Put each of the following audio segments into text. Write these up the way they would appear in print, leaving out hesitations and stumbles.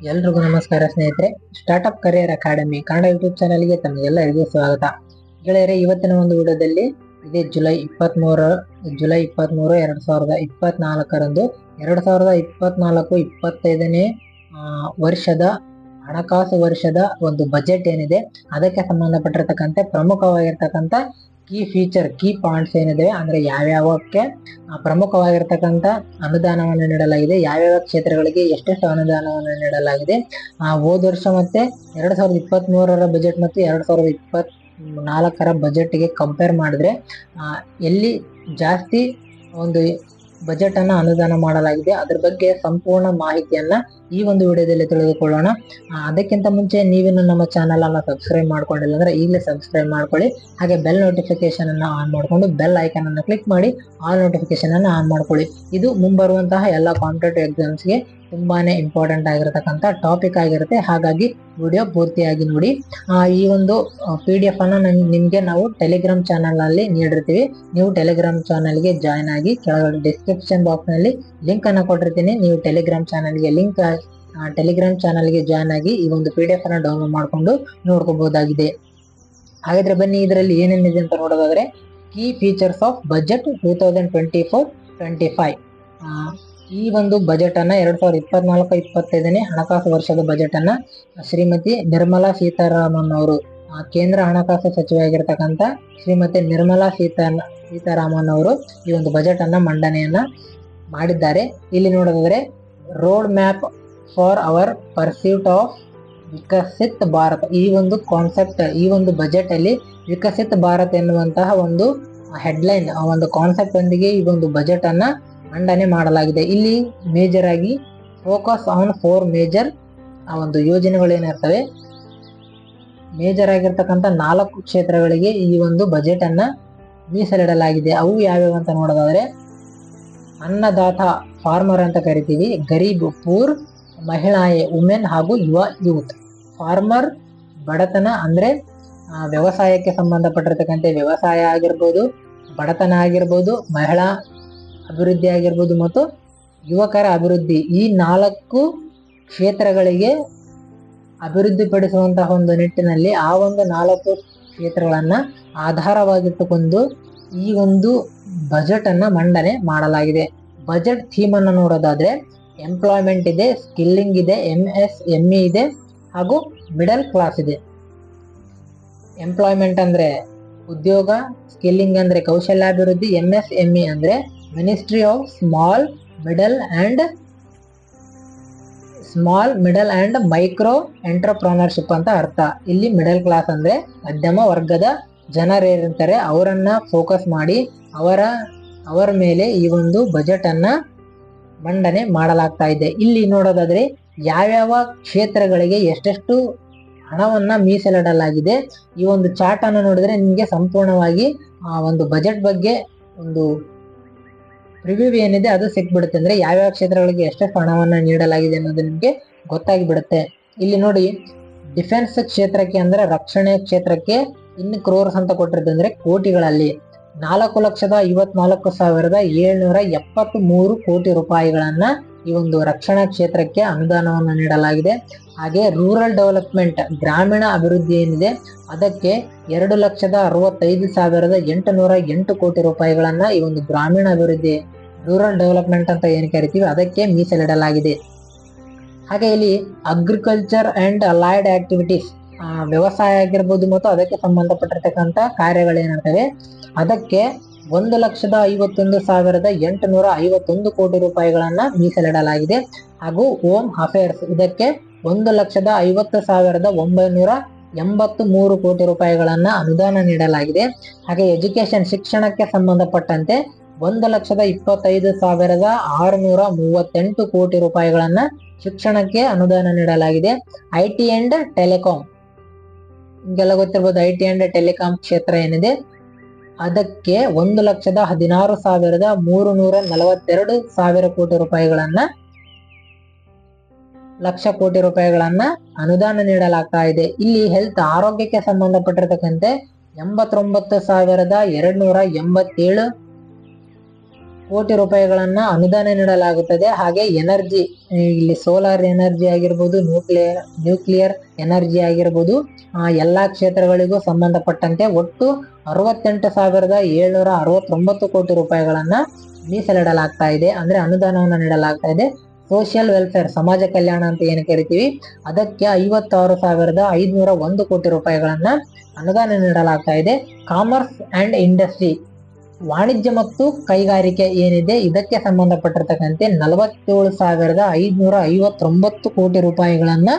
ಎಲ್ರಿಗೂ ನಮಸ್ಕಾರ ಸ್ನೇಹಿತರೆ. Startup career academy Kannada YouTube ಚಾನಲ್ಗೆ ತಮಗೆಲ್ಲರಿಗೂ ಸ್ವಾಗತ. ಗೆಳೆಯರೆ, ಇವತ್ತಿನ ಒಂದು ವಿಡಿಯೋದಲ್ಲಿ ಇದೇ ಜುಲೈ 23 2024ರಂದು 2024-25ನೇ ವರ್ಷದ ಹಣಕಾಸು ವರ್ಷದ ಒಂದು ಬಜೆಟ್ ಏನಿದೆ ಅದಕ್ಕೆ ಸಂಬಂಧಪಟ್ಟಿರ್ತಕ್ಕಂಥ ಪ್ರಮುಖವಾಗಿರ್ತಕ್ಕಂಥ ಕೀ ಪಾಯಿಂಟ್ಸ್ ಏನಿದೆ ಅಂದ್ರೆ ಯಾವ್ಯಾವಕ್ಕೆ ಪ್ರಮುಖವಾಗಿರ್ತಕ್ಕಂಥ ಅನುದಾನವನ್ನು ನೀಡಲಾಗಿದೆ, ಯಾವ್ಯಾವ ಕ್ಷೇತ್ರಗಳಿಗೆ ಎಷ್ಟೆಷ್ಟು ಅನುದಾನವನ್ನು ನೀಡಲಾಗಿದೆ, ಹೋದ ವರ್ಷ ಮತ್ತೆ 2023ರ ಬಜೆಟ್ ಮತ್ತು 2024ರ ಬಜೆಟ್ಗೆ ಕಂಪೇರ್ ಮಾಡಿದ್ರೆ ಎಲ್ಲಿ ಜಾಸ್ತಿ ಒಂದು ಬಜೆಟ್ ಅನ್ನ ಅನುದಾನ ಮಾಡಲಾಗಿದೆ ಅದ್ರ ಬಗ್ಗೆ ಸಂಪೂರ್ಣ ಮಾಹಿತಿಯನ್ನ ಈ ಒಂದು ವಿಡಿಯೋದಲ್ಲಿ ತಿಳಿದುಕೊಳ್ಳೋಣ. ಅದಕ್ಕಿಂತ ಮುಂಚೆ ನೀವೇನು ನಮ್ಮ ಚಾನಲ್ ಅನ್ನ ಸಬ್ಸ್ಕ್ರೈಬ್ ಮಾಡ್ಕೊಂಡಿಲ್ಲ ಅಂದ್ರೆ ಈಗಲೇ ಸಬ್ಸ್ಕ್ರೈಬ್ ಮಾಡ್ಕೊಳ್ಳಿ. ಹಾಗೆ ಬೆಲ್ ನೋಟಿಫಿಕೇಶನ್ ಅನ್ನ ಆನ್ ಮಾಡ್ಕೊಂಡು ಬೆಲ್ ಐಕಾನ್ ಅನ್ನ ಕ್ಲಿಕ್ ಮಾಡಿ ಆಲ್ ನೋಟಿಫಿಕೇಶನ್ ಅನ್ನ ಆನ್ ಮಾಡ್ಕೊಳ್ಳಿ. ಇದು ಮುಂಬರುವಂತಹ ಎಲ್ಲ ಕಾಂಪಿಟೇಟಿವ್ ಎಕ್ಸಾಮ್ಸ್ಗೆ ತುಂಬಾನೇ ಇಂಪಾರ್ಟೆಂಟ್ ಆಗಿರತಕ್ಕಂಥ ಟಾಪಿಕ್ ಆಗಿರುತ್ತೆ. ಹಾಗಾಗಿ ವಿಡಿಯೋ ಪೂರ್ತಿಯಾಗಿ ನೋಡಿ. ಈ ಒಂದು PDF ಅನ್ನ ನಿಮ್ಗೆ ನಾವು ಟೆಲಿಗ್ರಾಮ್ ಚಾನಲ್ ನಲ್ಲಿ ನೀಡಿರ್ತೀವಿ. ನೀವು ಟೆಲಿಗ್ರಾಮ್ ಚಾನಲ್ಗೆ ಜಾಯ್ನ್ ಆಗಿ ಕೆಳಗಡೆ ಡಿಸ್ಕ್ರಿಪ್ಷನ್ ಬಾಕ್ಸ್ ನಲ್ಲಿ ಲಿಂಕ್ ಅನ್ನ ಕೊಟ್ಟಿರ್ತೀನಿ. ನೀವು ಟೆಲಿಗ್ರಾಮ್ ಚಾನಲ್ಗೆ ಜಾಯ್ನ್ ಆಗಿ ಈ ಒಂದು PDF ಅನ್ನ ಡೌನ್ಲೋಡ್ ಮಾಡ್ಕೊಂಡು ನೋಡ್ಕೋಬಹುದಾಗಿದೆ. ಹಾಗಾದ್ರೆ ಬನ್ನಿ, ಇದರಲ್ಲಿ ಏನೇನಿದೆ ಅಂತ ನೋಡೋದಾದ್ರೆ, ಕೀ ಫೀಚರ್ಸ್ ಆಫ್ ಬಜೆಟ್ 2024-25. ಈ ಒಂದು ಬಜೆಟ್ ಅನ್ನ 2024-25ನೇ ಹಣಕಾಸು ವರ್ಷದ ಬಜೆಟ್ ಅನ್ನ ಶ್ರೀಮತಿ ನಿರ್ಮಲಾ ಸೀತಾರಾಮನ್ ಅವರು, ಕೇಂದ್ರ ಹಣಕಾಸು ಸಚಿವರಾಗಿರ್ತಕ್ಕಂಥ ಶ್ರೀಮತಿ ನಿರ್ಮಲಾ ಸೀತಾರಾಮನ್ ಅವರು ಈ ಒಂದು ಬಜೆಟ್ ಅನ್ನ ಮಂಡನೆಯನ್ನ ಮಾಡಿದ್ದಾರೆ. ಇಲ್ಲಿ ನೋಡೋದಾದ್ರೆ, road map for our pursuit of Viksit Bharat, ಈ ಒಂದು ಕಾನ್ಸೆಪ್ಟ್, ಈ ಒಂದು ಬಜೆಟ್ ಅಲ್ಲಿ ವಿಕಸಿತ್ ಭಾರತ್ ಎನ್ನುವಂತಹ ಒಂದು ಹೆಡ್ಲೈನ್, ಒಂದು ಕಾನ್ಸೆಪ್ಟ್ ಒಂದಿಗೆ ಈ ಒಂದು ಬಜೆಟ್ ಅನ್ನ ಮಂಡನೆ ಮಾಡಲಾಗಿದೆ. ಇಲ್ಲಿ ಮೇಜರ್ ಆಗಿ ಫೋಕಸ್ ಆನ್ 4 ಮೇಜರ್ ಒಂದು ಯೋಜನೆಗಳು ಏನಿರ್ತವೆ, ಮೇಜರ್ ಆಗಿರ್ತಕ್ಕಂಥ 4 ಕ್ಷೇತ್ರಗಳಿಗೆ ಈ ಒಂದು ಬಜೆಟ್ ಅನ್ನ ಮೀಸಲಿಡಲಾಗಿದೆ. ಅವು ಯಾವ್ಯಾವ ಅಂತ ನೋಡೋದಾದ್ರೆ, ಅನ್ನದಾತ ಫಾರ್ಮರ್ ಅಂತ ಕರಿತೀವಿ, ಗರೀಬ್ ಪೂರ್, ಮಹಿಳಾಯೇ ವುಮೆನ್ ಹಾಗೂ ಯುವ ಯೂತ್. ಫಾರ್ಮರ್ ಬಡತನ ಅಂದ್ರೆ ವ್ಯವಸಾಯಕ್ಕೆ ಸಂಬಂಧಪಟ್ಟಿರ್ತಕ್ಕಂಥ ವ್ಯವಸಾಯ ಆಗಿರ್ಬೋದು, ಬಡತನ ಆಗಿರ್ಬೋದು, ಮಹಿಳಾ ಅಭಿವೃದ್ಧಿ ಆಗಿರ್ಬೋದು ಮತ್ತು ಯುವಕರ ಅಭಿವೃದ್ಧಿ. ಈ 4 ಕ್ಷೇತ್ರಗಳಿಗೆ ಅಭಿವೃದ್ಧಿಪಡಿಸುವಂತಹ ಒಂದು ನಿಟ್ಟಿನಲ್ಲಿ ಆ ಒಂದು 4 ಕ್ಷೇತ್ರಗಳನ್ನ ಆಧಾರವಾಗಿಟ್ಟುಕೊಂಡು ಈ ಒಂದು ಬಜೆಟ್ ಅನ್ನ ಮಂಡನೆ ಮಾಡಲಾಗಿದೆ. ಬಜೆಟ್ ಥೀಮ್ ಅನ್ನ ನೋಡೋದಾದ್ರೆ, ಎಂಪ್ಲಾಯ್ಮೆಂಟ್ ಇದೆ, ಸ್ಕಿಲ್ಲಿಂಗ್ ಇದೆ, MSME ಇದೆ ಹಾಗೂ ಮಿಡಲ್ ಕ್ಲಾಸ್ ಇದೆ. ಎಂಪ್ಲಾಯ್ಮೆಂಟ್ ಅಂದ್ರೆ ಉದ್ಯೋಗ, ಸ್ಕಿಲ್ಲಿಂಗ್ ಅಂದ್ರೆ ಕೌಶಲ್ಯಾಭಿವೃದ್ಧಿ, MSME ಅಂದ್ರೆ ministry of small middle and micro entrepreneurship ಅಂತ ಅರ್ಥ. ಇಲ್ಲಿ ಮಿಡಲ್ ಕ್ಲಾಸ್ ಅಂದ್ರೆ ಮಧ್ಯಮ ವರ್ಗದ ಜನರೇನಿರ್ತಾರೆ ಅವರನ್ನ ಫೋಕಸ್ ಮಾಡಿ ಅವರ ಮೇಲೆ ಈ ಒಂದು ಬಜೆಟ್ ಅನ್ನ ಮಂಡನೆ ಮಾಡಲಾಗ್ತಾ ಇದೆ. ಇಲ್ಲಿ ನೋಡೋದಾದ್ರೆ, ಯಾವ್ಯಾವ ಕ್ಷೇತ್ರಗಳಿಗೆ ಎಷ್ಟೆಷ್ಟು ಹಣವನ್ನ ಮೀಸಲಿಡಲಾಗಿದೆ, ಈ ಒಂದು ಚಾರ್ಟ್ ಅನ್ನು ನೋಡಿದ್ರೆ ನಿಮ್ಗೆ ಸಂಪೂರ್ಣವಾಗಿ ಒಂದು ಬಜೆಟ್ ಬಗ್ಗೆ ಒಂದು ಪ್ರಿವ್ಯೂ ಏನಿದೆ ಅದು ಸಿಕ್ಬಿಡುತ್ತೆ. ಅಂದ್ರೆ ಯಾವ್ಯಾವ ಕ್ಷೇತ್ರಗಳಿಗೆ ಎಷ್ಟೆಷ್ಟು ಹಣವನ್ನ ನೀಡಲಾಗಿದೆ ಅನ್ನೋದು ನಿಮ್ಗೆ ಗೊತ್ತಾಗಿ ಬಿಡುತ್ತೆ. ಇಲ್ಲಿ ನೋಡಿ, ಡಿಫೆನ್ಸ್ ಕ್ಷೇತ್ರಕ್ಕೆ ಅಂದ್ರೆ ರಕ್ಷಣೆ ಕ್ಷೇತ್ರಕ್ಕೆ ಇನ್ನು ಕ್ರೋರ್ಸ್ ಅಂತ ಕೊಟ್ಟಿರುತ್ತೆ, ಅಂದ್ರೆ ಕೋಟಿಗಳಲ್ಲಿ 4,54,773 ಕೋಟಿ ರೂಪಾಯಿಗಳನ್ನ ಈ ಒಂದು ರಕ್ಷಣಾ ಕ್ಷೇತ್ರಕ್ಕೆ ಅನುದಾನವನ್ನು ನೀಡಲಾಗಿದೆ. ಹಾಗೆ ರೂರಲ್ ಡೆವಲಪ್ಮೆಂಟ್, ಗ್ರಾಮೀಣ ಅಭಿವೃದ್ಧಿ ಏನಿದೆ ಅದಕ್ಕೆ 2,65,808 ಕೋಟಿ ರೂಪಾಯಿಗಳನ್ನ ಈ ಒಂದು ಗ್ರಾಮೀಣ ಅಭಿವೃದ್ಧಿ, ರೂರಲ್ ಡೆವಲಪ್ಮೆಂಟ್ ಅಂತ ಏನು ಕರಿತೀವಿ ಅದಕ್ಕೆ ಮೀಸಲಿಡಲಾಗಿದೆ. ಹಾಗೆ ಇಲ್ಲಿ ಅಗ್ರಿಕಲ್ಚರ್ ಅಂಡ್ ಅಲೈಡ್ ಆಕ್ಟಿವಿಟೀಸ್, ವ್ಯವಸಾಯ ಆಗಿರ್ಬೋದು ಮತ್ತು ಅದಕ್ಕೆ ಸಂಬಂಧಪಟ್ಟಿರ್ತಕ್ಕಂಥ ಕಾರ್ಯಗಳೇನಿರ್ತವೆ ಅದಕ್ಕೆ 1,51,851 ಕೋಟಿ ರೂಪಾಯಿಗಳನ್ನ ಮೀಸಲಿಡಲಾಗಿದೆ. ಹಾಗೂ ಹೋಮ್ ಅಫೇರ್ಸ್ ಇದಕ್ಕೆ 1,50,983 ಕೋಟಿ ರೂಪಾಯಿಗಳನ್ನ ಅನುದಾನ ನೀಡಲಾಗಿದೆ. ಹಾಗೆ ಎಜುಕೇಶನ್, ಶಿಕ್ಷಣಕ್ಕೆ ಸಂಬಂಧಪಟ್ಟಂತೆ 1,25,638 ಕೋಟಿ ರೂಪಾಯಿಗಳನ್ನ ಶಿಕ್ಷಣಕ್ಕೆ ಅನುದಾನ ನೀಡಲಾಗಿದೆ. IT ಅಂಡ್ ಟೆಲಿಕಾಂ, ನಿಮಗೆಲ್ಲ ಗೊತ್ತಿರ್ಬೋದು, IT ಅಂಡ್ ಟೆಲಿಕಾಂ ಕ್ಷೇತ್ರ ಏನಿದೆ ಅದಕ್ಕೆ 1,16,342 ಕೋಟಿ ರೂಪಾಯಿಗಳನ್ನ ಲಕ್ಷ ಕೋಟಿ ರೂಪಾಯಿಗಳನ್ನ ಅನುದಾನ ನೀಡಲಾಗ್ತಾ ಇದೆ. ಇಲ್ಲಿ ಹೆಲ್ತ್, ಆರೋಗ್ಯಕ್ಕೆ ಸಂಬಂಧಪಟ್ಟಿರ್ತಕ್ಕಂತೆ 89,287 ಕೋಟಿ ರೂಪಾಯಿಗಳನ್ನ ಅನುದಾನ ನೀಡಲಾಗುತ್ತದೆ. ಹಾಗೆ ಎನರ್ಜಿ, ಇಲ್ಲಿ ಸೋಲಾರ್ ಎನರ್ಜಿ ಆಗಿರ್ಬೋದು, ನ್ಯೂಕ್ಲಿಯರ್ ಎನರ್ಜಿ ಆಗಿರ್ಬೋದು, ಎಲ್ಲಾ ಕ್ಷೇತ್ರಗಳಿಗೂ ಸಂಬಂಧಪಟ್ಟಂತೆ ಒಟ್ಟು 68,769 ಕೋಟಿ ರೂಪಾಯಿಗಳನ್ನ ಮೀಸಲಿಡಲಾಗ್ತಾ ಇದೆ, ಅಂದ್ರೆ ಅನುದಾನವನ್ನು ನೀಡಲಾಗ್ತಾ ಇದೆ. ಸೋಷಿಯಲ್ ವೆಲ್ಫೇರ್, ಸಮಾಜ ಕಲ್ಯಾಣ ಅಂತ ಏನು ಕರಿತೀವಿ, ಅದಕ್ಕೆ 56,501 ಕೋಟಿ ರೂಪಾಯಿಗಳನ್ನ ಅನುದಾನ ನೀಡಲಾಗ್ತಾ ಇದೆ. ಕಾಮರ್ಸ್ ಅಂಡ್ ಇಂಡಸ್ಟ್ರಿ, ವಾಣಿಜ್ಯ ಮತ್ತು ಕೈಗಾರಿಕೆ ಏನಿದೆ, ಇದಕ್ಕೆ ಸಂಬಂಧಪಟ್ಟಿರ್ತಕ್ಕಂತೆ 47,559 ಕೋಟಿ ರೂಪಾಯಿಗಳನ್ನ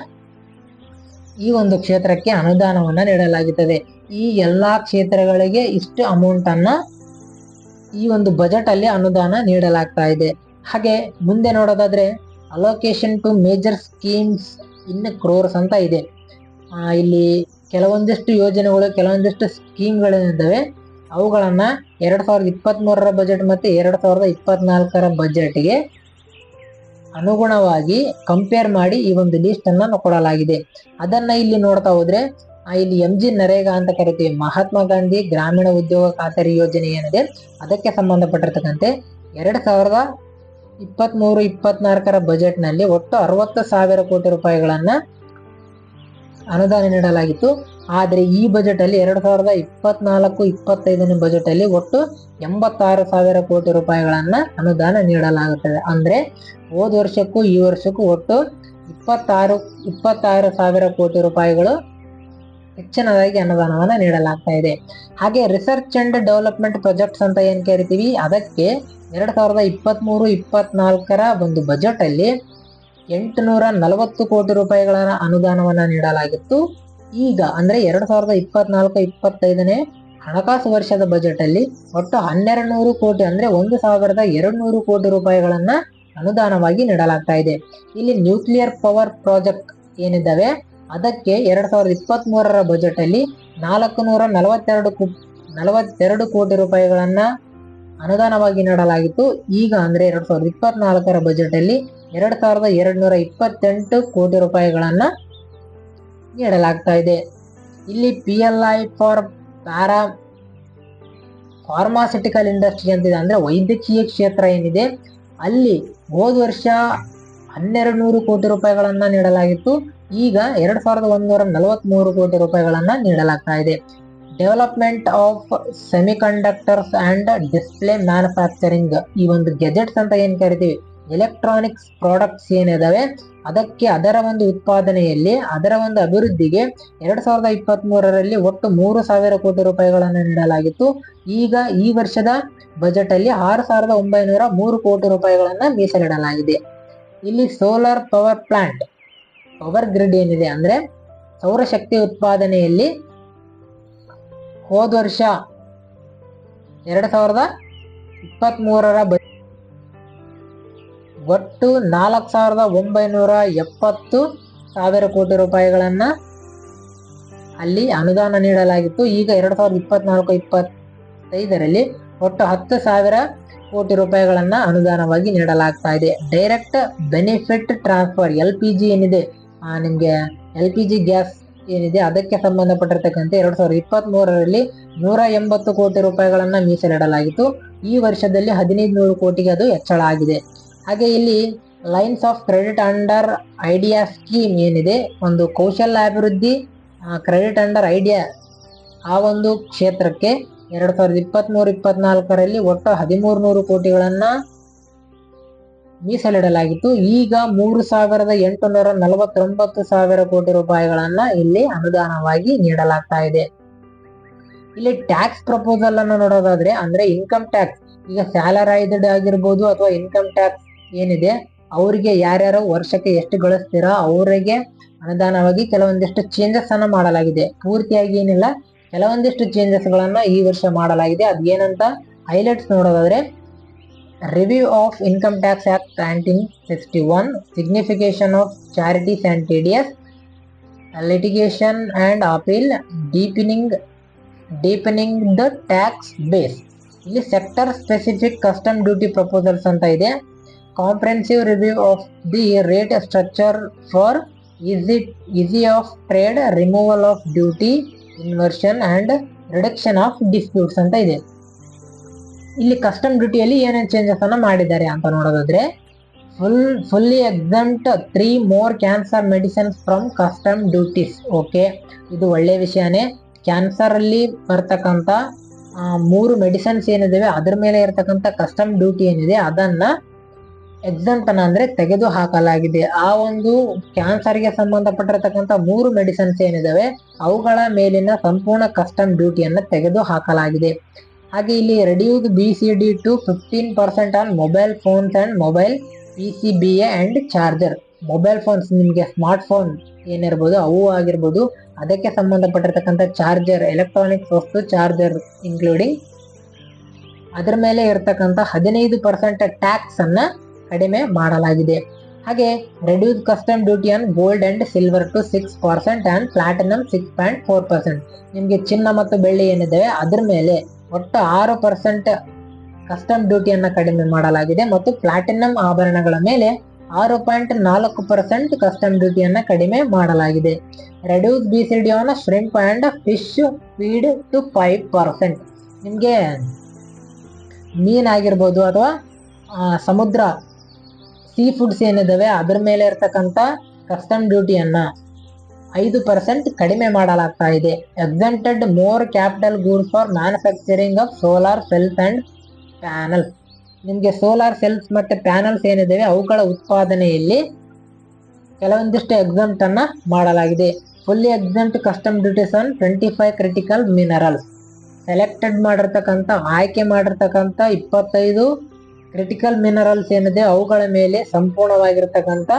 ಈ ಒಂದು ಕ್ಷೇತ್ರಕ್ಕೆ ಅನುದಾನವನ್ನ ನೀಡಲಾಗುತ್ತದೆ. ಈ ಎಲ್ಲಾ ಕ್ಷೇತ್ರಗಳಿಗೆ ಇಷ್ಟು ಅಮೌಂಟ್ ಅನ್ನ ಈ ಒಂದು ಬಜೆಟ್ ಅಲ್ಲಿ ಅನುದಾನ ನೀಡಲಾಗ್ತಾ ಇದೆ. ಹಾಗೆ ಮುಂದೆ ನೋಡೋದಾದ್ರೆ ಅಲೋಕೇಶನ್ ಟು ಮೇಜರ್ ಸ್ಕೀಮ್ಸ್ ಇನ್ ಕ್ರೋರ್ಸ್ ಅಂತ ಇದೆ. ಇಲ್ಲಿ ಕೆಲವೊಂದಿಷ್ಟು ಯೋಜನೆಗಳು, ಕೆಲವೊಂದಿಷ್ಟು ಸ್ಕೀಮ್ಗಳಿದ್ದಾವೆ. ಅವುಗಳನ್ನ 2023ರ ಬಜೆಟ್ ಮತ್ತೆ 2024ರ ಬಜೆಟ್ಗೆ ಅನುಗುಣವಾಗಿ ಕಂಪೇರ್ ಮಾಡಿ ಈ ಒಂದು ಲಿಸ್ಟ್ ಅನ್ನ ಕೊಡಲಾಗಿದೆ. ಅದನ್ನ ಇಲ್ಲಿ ನೋಡ್ತಾ ಹೋದ್ರೆ ಇಲ್ಲಿ MG ನರೇಗಾ ಅಂತ ಕರಿತೀವಿ, ಮಹಾತ್ಮ ಗಾಂಧಿ ಗ್ರಾಮೀಣ ಉದ್ಯೋಗ ಖಾತರಿ ಯೋಜನೆ ಏನಿದೆ ಅದಕ್ಕೆ ಸಂಬಂಧಪಟ್ಟಿರ್ತಕ್ಕಂತೆ 2023-24ರ ಬಜೆಟ್ ನಲ್ಲಿ ಒಟ್ಟು 60,000 ಕೋಟಿ ರೂಪಾಯಿಗಳನ್ನ ಅನುದಾನ ನೀಡಲಾಗಿತ್ತು. ಆದ್ರೆ ಈ ಬಜೆಟ್ ಅಲ್ಲಿ 2024-25ನೇ ಬಜೆಟ್ ಅಲ್ಲಿ ಒಟ್ಟು 86,000 ಕೋಟಿ ರೂಪಾಯಿಗಳನ್ನ ಅನುದಾನ ನೀಡಲಾಗುತ್ತದೆ. ಅಂದ್ರೆ ಹೋದ ವರ್ಷಕ್ಕೂ ಈ ವರ್ಷಕ್ಕೂ ಒಟ್ಟು 26,000 ಕೋಟಿ ರೂಪಾಯಿಗಳು ಹೆಚ್ಚಿನದಾಗಿ ಅನುದಾನವನ್ನ ನೀಡಲಾಗ್ತಾ ಇದೆ. ಹಾಗೆ ರಿಸರ್ಚ್ ಅಂಡ್ ಡೆವಲಪ್ಮೆಂಟ್ ಪ್ರಾಜೆಕ್ಟ್ಸ್ ಅಂತ ಏನ್ ಕರಿತೀವಿ, ಅದಕ್ಕೆ 2023-24ರ ಒಂದು ಬಜೆಟ್ ಅಲ್ಲಿ 840 ಕೋಟಿ ರೂಪಾಯಿಗಳ ಅನುದಾನವನ್ನ ನೀಡಲಾಗಿತ್ತು. ಈಗ ಅಂದ್ರೆ 2024-25ನೇ ಹಣಕಾಸು ವರ್ಷದ ಬಜೆಟ್ ಅಲ್ಲಿ ಒಟ್ಟು 1200 ಕೋಟಿ ಅಂದ್ರೆ 1,200 ಕೋಟಿ ರೂಪಾಯಿಗಳನ್ನ ಅನುದಾನವಾಗಿ ನೀಡಲಾಗ್ತಾ ಇದೆ. ಇಲ್ಲಿ ನ್ಯೂಕ್ಲಿಯರ್ ಪವರ್ ಪ್ರಾಜೆಕ್ಟ್ ಏನಿದ್ದಾವೆ ಅದಕ್ಕೆ 2023ರ ಬಜೆಟ್ ಅಲ್ಲಿ 442 ಕೋಟಿ ರೂಪಾಯಿಗಳನ್ನ ಅನುದಾನವಾಗಿ ನೀಡಲಾಗಿತ್ತು. ಈಗ ಅಂದ್ರೆ 2024ರ ಬಜೆಟ್ ಅಲ್ಲಿ 2,228 ಕೋಟಿ ರೂಪಾಯಿಗಳನ್ನ ನೀಡಲಾಗ್ತಾ ಇದೆ. ಇಲ್ಲಿ PLI ಫಾರ್ ಫಾರ್ಮಾಸ್ಯೂಟಿಕಲ್ ಇಂಡಸ್ಟ್ರಿ ಅಂತಿದೆ, ಅಂದ್ರೆ ವೈದ್ಯಕೀಯ ಕ್ಷೇತ್ರ ಏನಿದೆ ಅಲ್ಲಿ ಹೋದ ವರ್ಷ 1,200 ಕೋಟಿ ರೂಪಾಯಿಗಳನ್ನ ನೀಡಲಾಗಿತ್ತು. ಈಗ 2,143 ಕೋಟಿ ರೂಪಾಯಿಗಳನ್ನ ನೀಡಲಾಗ್ತಾ ಇದೆ. Development of semiconductors and display manufacturing, ಈ ಒಂದು ಗೆಜೆಟ್ಸ್ ಅಂತ ಏನ್ ಕರಿತೀವಿ, ಎಲೆಕ್ಟ್ರಾನಿಕ್ಸ್ ಪ್ರಾಡಕ್ಟ್ಸ್ ಏನಿದಾವೆ ಅದಕ್ಕೆ ಅದರ ಒಂದು ಉತ್ಪಾದನೆಯಲ್ಲಿ ಅದರ ಒಂದು ಅಭಿವೃದ್ಧಿಗೆ 2023ರಲ್ಲಿ ಒಟ್ಟು 3,000 ಕೋಟಿ ರೂಪಾಯಿಗಳನ್ನು ನೀಡಲಾಗಿತ್ತು. ಈಗ ಈ ವರ್ಷದ ಬಜೆಟ್ ಅಲ್ಲಿ 6,903 ಕೋಟಿ ರೂಪಾಯಿಗಳನ್ನ ಮೀಸಲಿಡಲಾಗಿದೆ. ಇಲ್ಲಿ solar power plant, power grid ಏನಿದೆ ಅಂದ್ರೆ ಸೌರಶಕ್ತಿ ಉತ್ಪಾದನೆಯಲ್ಲಿ ಹೋದ ವರ್ಷ 2023ರ ಒಟ್ಟು 4,970 ಕೋಟಿ ರೂಪಾಯಿಗಳನ್ನ ಅಲ್ಲಿ ಅನುದಾನ ನೀಡಲಾಗಿತ್ತು. ಈಗ 2024-25ರಲ್ಲಿ ಒಟ್ಟು 10,000 ಕೋಟಿ ರೂಪಾಯಿಗಳನ್ನ ಅನುದಾನವಾಗಿ ನೀಡಲಾಗ್ತಾ ಇದೆ. ಡೈರೆಕ್ಟ್ ಬೆನಿಫಿಟ್ ಟ್ರಾನ್ಸ್ಫರ್ LPG ಏನಿದೆ, ನಿಮ್ಗೆ LPG ಗ್ಯಾಸ್ ಏನಿದೆ ಅದಕ್ಕೆ ಸಂಬಂಧಪಟ್ಟಿರ್ತಕ್ಕಂತೆ 2023ರಲ್ಲಿ 180 ಕೋಟಿ ರೂಪಾಯಿಗಳನ್ನ ಮೀಸಲಿಡಲಾಗಿತ್ತು. ಈ ವರ್ಷದಲ್ಲಿ 1,500 ಕೋಟಿಗೆ ಅದು ಹೆಚ್ಚಳ ಆಗಿದೆ. ಹಾಗೆ ಇಲ್ಲಿ lines of credit under idea scheme ಏನಿದೆ, ಒಂದು ಕೌಶಲ್ಯ ಅಭಿವೃದ್ಧಿ ಕ್ರೆಡಿಟ್ ಅಂಡರ್ ಐಡಿಯಾ ಆ ಒಂದು ಕ್ಷೇತ್ರಕ್ಕೆ 2023-24ರಲ್ಲಿ ಒಟ್ಟು 1,300 ಕೋಟಿಗಳನ್ನ ಮೀಸಲಿಡಲಾಗಿತ್ತು. ಈಗ 3,849 ಕೋಟಿ ರೂಪಾಯಿಗಳನ್ನ ಇಲ್ಲಿ ಅನುದಾನವಾಗಿ ನೀಡಲಾಗ್ತಾ ಇದೆ. ಇಲ್ಲಿ ಟ್ಯಾಕ್ಸ್ ಪ್ರಪೋಸಲ್ ಅನ್ನು ನೋಡೋದಾದ್ರೆ ಅಂದ್ರೆ ಇನ್ಕಮ್ ಟ್ಯಾಕ್ಸ್, ಈಗ ಸ್ಯಾಲರೈಸ್ಡ್ ಆಗಿರ್ಬೋದು ಅಥವಾ ಇನ್ಕಮ್ ಟ್ಯಾಕ್ಸ್ ಏನಿದೆ ಅವರಿಗೆ ಯಾರ್ಯಾರು ವರ್ಷಕ್ಕೆ ಎಷ್ಟು ಗಳಿಸ್ತೀರಾ ಅವರಿಗೆ ಅನುದಾನವಾಗಿ ಕೆಲವೊಂದಿಷ್ಟು ಚೇಂಜಸ್ ಅನ್ನ ಮಾಡಲಾಗಿದೆ. ಪೂರ್ತಿಯಾಗಿ ಏನಿಲ್ಲ, ಕೆಲವೊಂದಿಷ್ಟು ಚೇಂಜಸ್ ಗಳನ್ನ ಈ ವರ್ಷ ಮಾಡಲಾಗಿದೆ. ಅದೇನಂತ ಹೈಲೈಟ್ಸ್ ನೋಡೋದಾದ್ರೆ review of income tax act 1961, ಸಿಗ್ನಿಫಿಕೇಶನ್ of charities and TDS, litigation and appeal, deepening the tax base. ಇಲ್ಲಿ sector specific custom duty proposals ಅಂತ ಇದೆ. Comprehensive review of the rate structure for easy of trade, removal of duty, inversion and reduction of disputes ಅಂತ ಇದೆ. ಇಲ್ಲಿ custom ಡ್ಯೂಟಿಯಲ್ಲಿ ಏನೇನು changes ಅನ್ನ ಮಾಡಿದ್ದಾರೆ ಅಂತ ನೋಡೋದಾದ್ರೆ, fully exempt 3 more cancer medicines from custom duties. Okay, ಇದು ಒಳ್ಳೆ ವಿಷಯನೇ. ಕ್ಯಾನ್ಸರ್ ಅಲ್ಲಿ ಬರ್ತಕ್ಕಂಥ 3 ಮೆಡಿಸಿನ್ಸ್ ಏನಿದಾವೆ ಅದ್ರ ಮೇಲೆ ಇರತಕ್ಕಂಥ ಕಸ್ಟಮ್ ಡ್ಯೂಟಿ ಏನಿದೆ ಅದನ್ನ ಎಕ್ಸೆಂಪ್ಟ್ ಅಂದ್ರೆ ತೆಗೆದು ಹಾಕಲಾಗಿದೆ. ಆ ಒಂದು ಕ್ಯಾನ್ಸರ್ಗೆ ಸಂಬಂಧಪಟ್ಟಿರತಕ್ಕಂಥ 3 ಮೆಡಿಸಿನ್ಸ್ ಏನಿದಾವೆ ಅವುಗಳ ಮೇಲಿನ ಸಂಪೂರ್ಣ ಕಸ್ಟಮ್ ಡ್ಯೂಟಿಯನ್ನ ತೆಗೆದು ಹಾಕಲಾಗಿದೆ. ಹಾಗೆ ಇಲ್ಲಿ reduce BCD to 15% on mobile phones and mobile PCBA and charger. Mobile phones, ನಿಮಗೆ ಸ್ಮಾರ್ಟ್ ಫೋನ್ ಏನಿರ್ಬೋದು ಅವು ಆಗಿರ್ಬೋದು, ಅದಕ್ಕೆ ಸಂಬಂಧಪಟ್ಟಿರ್ತಕ್ಕಂಥ ಚಾರ್ಜರ್, ಎಲೆಕ್ಟ್ರಾನಿಕ್ಸ್ ವಸ್ತು ಚಾರ್ಜರ್ ಇನ್ಕ್ಲೂಡಿಂಗ್ ಅದರ ಮೇಲೆ ಇರತಕ್ಕಂಥ 15% ಟ್ಯಾಕ್ಸ್ ಅನ್ನ ಕಡಿಮೆ ಮಾಡಲಾಗಿದೆ. ಹಾಗೆ reduce custom duty on gold and silver to 6% and platinum 6.4%. ನಿಮಗೆ ಚಿನ್ನ ಮತ್ತು ಬೆಳ್ಳಿ ಏನಿದೆ ಅದ್ರ ಮೇಲೆ ಒಟ್ಟು 6% ಕಸ್ಟಮ್ ಡ್ಯೂಟಿಯನ್ನ ಕಡಿಮೆ ಮಾಡಲಾಗಿದೆ ಮತ್ತು ಪ್ಲಾಟಿನಂ ಆಭರಣಗಳ ಮೇಲೆ 6.4% ಕಸ್ಟಮ್ ಡ್ಯೂಟಿಯನ್ನ ಕಡಿಮೆ ಮಾಡಲಾಗಿದೆ. Reduce BCD on shrimp and fish feed to 5%. ನಿಮಗೆ ಮೀನಾಗಿರ್ಬೋದು ಅಥವಾ ಸಮುದ್ರ ಸೀ ಫುಡ್ಸ್ ಏನಿದಾವೆ ಅದ್ರ ಮೇಲೆ ಇರ್ತಕ್ಕಂಥ ಕಸ್ಟಮ್ ಡ್ಯೂಟಿಯನ್ನ 5% ಕಡಿಮೆ ಮಾಡಲಾಗ್ತಾ ಇದೆ. Exempted more capital goods for manufacturing of solar cells and panel. ನಿಮಗೆ ಸೋಲಾರ್ ಸೆಲ್ಸ್ ಮತ್ತೆ ಪ್ಯಾನಲ್ಸ್ ಏನಿದಾವೆ ಅವುಗಳ ಉತ್ಪಾದನೆಯಲ್ಲಿ ಕೆಲವೊಂದಿಷ್ಟು ಎಕ್ಸೆಂಪ್ಟ್ ಅನ್ನ ಮಾಡಲಾಗಿದೆ. Fully exempt custom duties on 25 critical minerals. Selected ಮಾಡಿರ್ತಕ್ಕಂಥ ಆಯ್ಕೆ ಮಾಡಿರ್ತಕ್ಕಂಥ 25 ಕ್ರಿಟಿಕಲ್ ಮಿನರಲ್ಸ್ ಏನಿದೆ ಅವುಗಳ ಮೇಲೆ ಸಂಪೂರ್ಣವಾಗಿರ್ತಕ್ಕಂಥ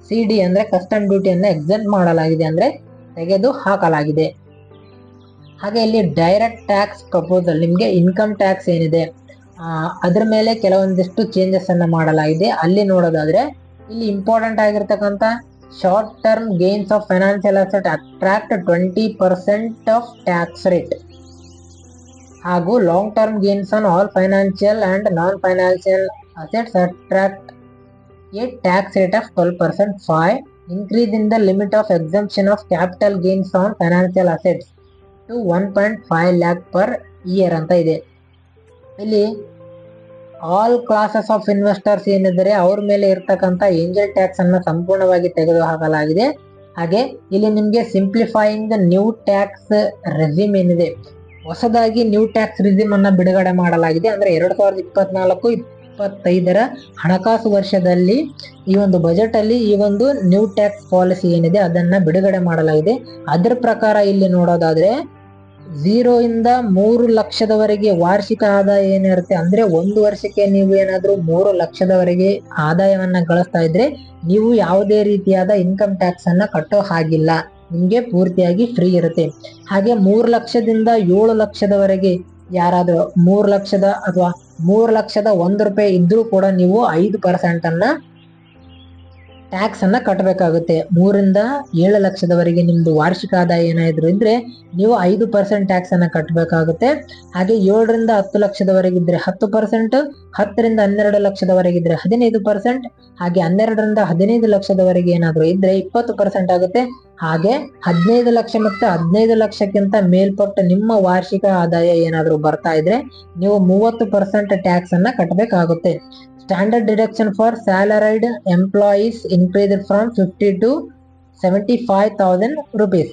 CD ಅಂದ್ರೆ ಕಸ್ಟಮ್ ಡ್ಯೂಟಿಯನ್ನ ಎಕ್ಸೆಂಪ್ಟ್ ಮಾಡಲಾಗಿದೆ, ಅಂದ್ರೆ ತೆಗೆದು ಹಾಕಲಾಗಿದೆ. ಹಾಗೆ ಇಲ್ಲಿ ಡೈರೆಕ್ಟ್ ಟ್ಯಾಕ್ಸ್ ಪ್ರಪೋಸಲ್, ನಿಮಗೆ ಇನ್ಕಮ್ ಟ್ಯಾಕ್ಸ್ ಏನಿದೆ ಅದ್ರ ಮೇಲೆ ಕೆಲವೊಂದಿಷ್ಟು ಚೇಂಜಸ್ ಅನ್ನ ಮಾಡಲಾಗಿದೆ. ಅಲ್ಲಿ ನೋಡೋದಾದ್ರೆ ಇಲ್ಲಿ ಇಂಪಾರ್ಟೆಂಟ್ ಆಗಿರ್ತಕ್ಕಂಥ short term gains of financial asset attract 20% of tax rate, ಹಾಗೂ long term gains on all financial and non financial assets attract a tax rate of 12%. 5. Increase in the limit of exemption of capital gains on financial assets to 1.5 lakh per year ಅಂತ ಇದೆ. ಇಲ್ಲಿ all classes of investors ಏನಿದ್ದಾರೆ ಅವ್ರ ಮೇಲೆ ಇರ್ತಕ್ಕಂಥ angel tax ಅನ್ನ ಸಂಪೂರ್ಣವಾಗಿ ತೆಗೆದು ಹಾಕಲಾಗಿದೆ. ಹಾಗೆ ಇಲ್ಲಿ ನಿಮಗೆ simplifying the new tax regime ಏನಿದೆ, ಹೊಸದಾಗಿ ನ್ಯೂ ಟ್ಯಾಕ್ಸ್ ರೆಜಿಮ್ ಅನ್ನ ಬಿಡುಗಡೆ ಮಾಡಲಾಗಿದೆ. ಅಂದ್ರೆ 2024-25 ಹಣಕಾಸು ವರ್ಷದಲ್ಲಿ ಈ ಒಂದು ಬಜೆಟ್ ಅಲ್ಲಿ ಈ ಒಂದು ನ್ಯೂ ಟ್ಯಾಕ್ಸ್ ಪಾಲಿಸಿ ಏನಿದೆ ಅದನ್ನ ಬಿಡುಗಡೆ ಮಾಡಲಾಗಿದೆ. ಅದರ ಪ್ರಕಾರ ಇಲ್ಲಿ ನೋಡೋದಾದ್ರೆ 0 ಇಂದ 3 ಲಕ್ಷದವರೆಗೆ ವಾರ್ಷಿಕ ಆದಾಯ ಏನಿರುತ್ತೆ, ಅಂದ್ರೆ ಒಂದು ವರ್ಷಕ್ಕೆ ನೀವು ಏನಾದ್ರೂ 3 ಲಕ್ಷದವರೆಗೆ ಆದಾಯವನ್ನ ಗಳಿಸ್ತಾ ಇದ್ರೆ ನೀವು ಯಾವುದೇ ರೀತಿಯಾದ ಇನ್ಕಮ್ ಟ್ಯಾಕ್ಸ್ ಅನ್ನ ಕಟ್ಟೋ ಹಾಗಿಲ್ಲ, ನಿಮ್ಗೆ ಪೂರ್ತಿಯಾಗಿ ಫ್ರೀ ಇರುತ್ತೆ. ಹಾಗೆ 3 ಲಕ್ಷದಿಂದ 7 ಲಕ್ಷದವರೆಗೆ ಯಾರಾದ್ರೂ 3 ಲಕ್ಷದ ಅಥವಾ 3 ಲಕ್ಷದ 1 ರೂಪಾಯಿ ಇದ್ರೂ ಕೂಡ ನೀವು 5% ಅನ್ನ ಟ್ಯಾಕ್ಸ್ ಅನ್ನ ಕಟ್ಟಬೇಕಾಗುತ್ತೆ. 3 ರಿಂದ 7 ಲಕ್ಷದವರೆಗೆ ನಿಮ್ದು ವಾರ್ಷಿಕ ಆದಾಯ ಏನಾದ್ರು ಇದ್ರೆ ನೀವು 5% ಟ್ಯಾಕ್ಸ್ ಅನ್ನ ಕಟ್ಟಬೇಕಾಗುತ್ತೆ. ಹಾಗೆ 7 ರಿಂದ 10 ಲಕ್ಷದವರೆಗಿದ್ರೆ 10%, 10 ರಿಂದ 12 ಲಕ್ಷದವರೆಗಿದ್ರೆ 15%, ಹಾಗೆ 12 ರಿಂದ 15 ಲಕ್ಷದವರೆಗೆ ಏನಾದ್ರು ಇದ್ರೆ 20% ಆಗುತ್ತೆ. ಹಾಗೆ 15 ಲಕ್ಷ ಮತ್ತು 15 ಲಕ್ಷಕ್ಕಿಂತ ಮೇಲ್ಪಟ್ಟ ನಿಮ್ಮ ವಾರ್ಷಿಕ ಆದಾಯ ಏನಾದ್ರು ಬರ್ತಾ ಇದ್ರೆ ನೀವು 30% ಟ್ಯಾಕ್ಸ್ ಅನ್ನ ಕಟ್ಟಬೇಕಾಗುತ್ತೆ. Standard deduction for salaried employees increased from 50 to 75,000 rupees.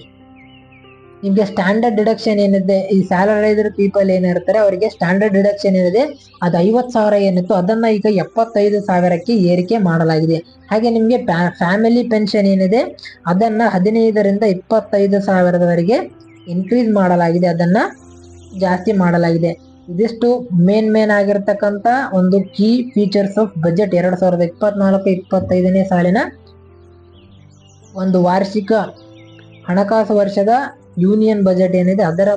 ನಿಮಗೆ ಸ್ಟ್ಯಾಂಡರ್ಡ್ ಡಿಡಕ್ಷನ್ ಏನಿದೆ, ಈ ಸ್ಯಾಲರೈಡ್ ಪೀಪಲ್ ಏನಿರ್ತಾರೆ ಅವರಿಗೆ ಸ್ಟ್ಯಾಂಡರ್ಡ್ ಡಿಡಕ್ಷನ್ ಏನಿದೆ ಅದು 50,000 ಏನಿತ್ತು ಅದನ್ನ ಈಗ 75,000ಕ್ಕೆ ಏರಿಕೆ ಮಾಡಲಾಗಿದೆ. ಹಾಗೆ ನಿಮಗೆ ಫ್ಯಾಮಿಲಿ ಪೆನ್ಷನ್ ಏನಿದೆ ಅದನ್ನ 15 ರಿಂದ 25,000ದವರೆಗೆ ಇನ್ಕ್ರೀಸ್ ಮಾಡಲಾಗಿದೆ, ಅದನ್ನ ಜಾಸ್ತಿ ಮಾಡಲಾಗಿದೆ. ಇದಿಷ್ಟು ಮೇನ್ ಆಗಿರ್ತಕ್ಕಂಥ ಒಂದು ಕೀ ಫೀಚರ್ಸ್ ಆಫ್ ಬಜೆಟ್ 2024-25ನೇ ಸಾಲಿನ ಒಂದು ವಾರ್ಷಿಕ ಹಣಕಾಸು ವರ್ಷದ ಯೂನಿಯನ್ ಬಜೆಟ್ ಏನಿದೆ ಅದರ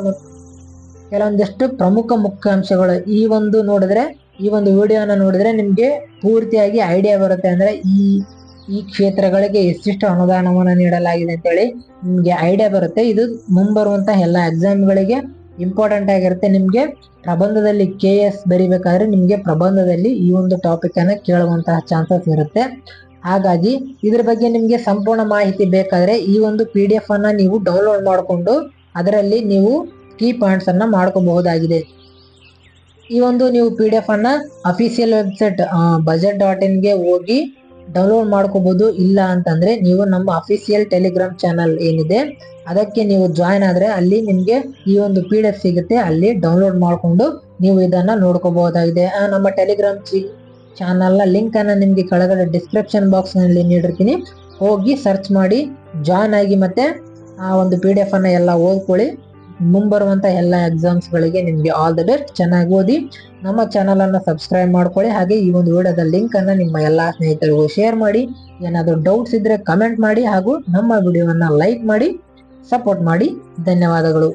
ಕೆಲವೊಂದಿಷ್ಟು ಪ್ರಮುಖ ಮುಖ್ಯಾಂಶಗಳು. ಈ ಒಂದು ವಿಡಿಯೋನ ನೋಡಿದ್ರೆ ನಿಮ್ಗೆ ಪೂರ್ತಿಯಾಗಿ ಐಡಿಯಾ ಬರುತ್ತೆ. ಅಂದ್ರೆ ಈ ಕ್ಷೇತ್ರಗಳಿಗೆ ಎಷ್ಟಿಷ್ಟು ಅನುದಾನವನ್ನು ನೀಡಲಾಗಿದೆ ಅಂತೇಳಿ ನಿಮ್ಗೆ ಐಡಿಯಾ ಬರುತ್ತೆ. ಇದು ಮುಂಬರುವಂತಹ ಎಲ್ಲ ಎಕ್ಸಾಮ್ಗಳಿಗೆ ಇಂಪಾರ್ಟೆಂಟ್ ಆಗಿರುತ್ತೆ. ನಿಮ್ಗೆ ಪ್ರಬಂಧದಲ್ಲಿ KS ಬರಿಬೇಕಾದ್ರೆ ನಿಮ್ಗೆ ಪ್ರಬಂಧದಲ್ಲಿ ಈ ಒಂದು ಟಾಪಿಕ್ ಅನ್ನ ಕೇಳುವಂತಹ ಚಾನ್ಸಸ್ ಇರುತ್ತೆ. ಹಾಗಾಗಿ ಇದ್ರ ಬಗ್ಗೆ ನಿಮ್ಗೆ ಸಂಪೂರ್ಣ ಮಾಹಿತಿ ಬೇಕಾದ್ರೆ ಈ ಒಂದು PDF ಅನ್ನ ನೀವು ಡೌನ್ಲೋಡ್ ಮಾಡಿಕೊಂಡು ಅದರಲ್ಲಿ ನೀವು ಕೀ ಪಾಯಿಂಟ್ಸ್ ಅನ್ನ ಮಾಡ್ಕೋಬಹುದಾಗಿದೆ. ಈ ಒಂದು ನೀವು PDF ಅನ್ನ ಅಫಿಷಿಯಲ್ ವೆಬ್ಸೈಟ್ budget.in ಹೋಗಿ ಡೌನ್ಲೋಡ್ ಮಾಡ್ಕೋಬಹುದು. ಇಲ್ಲ ಅಂತಂದ್ರೆ ನೀವು ನಮ್ಮ ಅಫಿಷಿಯಲ್ ಟೆಲಿಗ್ರಾಮ್ ಚಾನಲ್ ಏನಿದೆ ಅದಕ್ಕೆ ನೀವು ಜಾಯಿನ್ ಆದ್ರೆ ಅಲ್ಲಿ ನಿಮ್ಗೆ ಈ ಒಂದು PDF ಸಿಗುತ್ತೆ. ಅಲ್ಲಿ ಡೌನ್ಲೋಡ್ ಮಾಡ್ಕೊಂಡು ನೀವು ಇದನ್ನ ನೋಡ್ಕೋಬಹುದಾಗಿದೆ. ನಮ್ಮ ಟೆಲಿಗ್ರಾಮ್ ಚಾನಲ್ ನ ಲಿಂಕ್ ಅನ್ನ ನಿಮ್ಗೆ ಕೆಳಗಡೆ ಡಿಸ್ಕ್ರಿಪ್ಷನ್ ಬಾಕ್ಸ್ ನಲ್ಲಿ ನೀಡಿರ್ತೀನಿ. ಹೋಗಿ ಸರ್ಚ್ ಮಾಡಿ ಜಾಯಿನ್ ಆಗಿ ಮತ್ತೆ ಆ ಒಂದು PDF ಅನ್ನ ಎಲ್ಲ ಓದ್ಕೊಳ್ಳಿ. ಮುಂಬರುವಂತ ಎಲ್ಲ ಎಕ್ಸಾಮ್ಸ್ ಗಳಿಗೆ ನಿಮ್ಗೆ ಆಲ್ ದ ಬೆಸ್ಟ್. ಚೆನ್ನಾಗಿ ಓದಿ. ನಮ್ಮ ಚಾನಲ್ ಅನ್ನ ಸಬ್ಸ್ಕ್ರೈಬ್ ಮಾಡ್ಕೊಳ್ಳಿ. ಹಾಗೆ ಈ ಒಂದು ವಿಡಿಯೋದ ಲಿಂಕ್ ಅನ್ನ ನಿಮ್ಮ ಎಲ್ಲಾ ಸ್ನೇಹಿತರಿಗೂ ಶೇರ್ ಮಾಡಿ. ಏನಾದರೂ ಡೌಟ್ಸ್ ಇದ್ರೆ ಕಮೆಂಟ್ ಮಾಡಿ ಹಾಗೂ ನಮ್ಮ ವಿಡಿಯೋವನ್ನ ಲೈಕ್ ಮಾಡಿ ಸಪೋರ್ಟ್ ಮಾಡಿ. ಧನ್ಯವಾದಗಳು.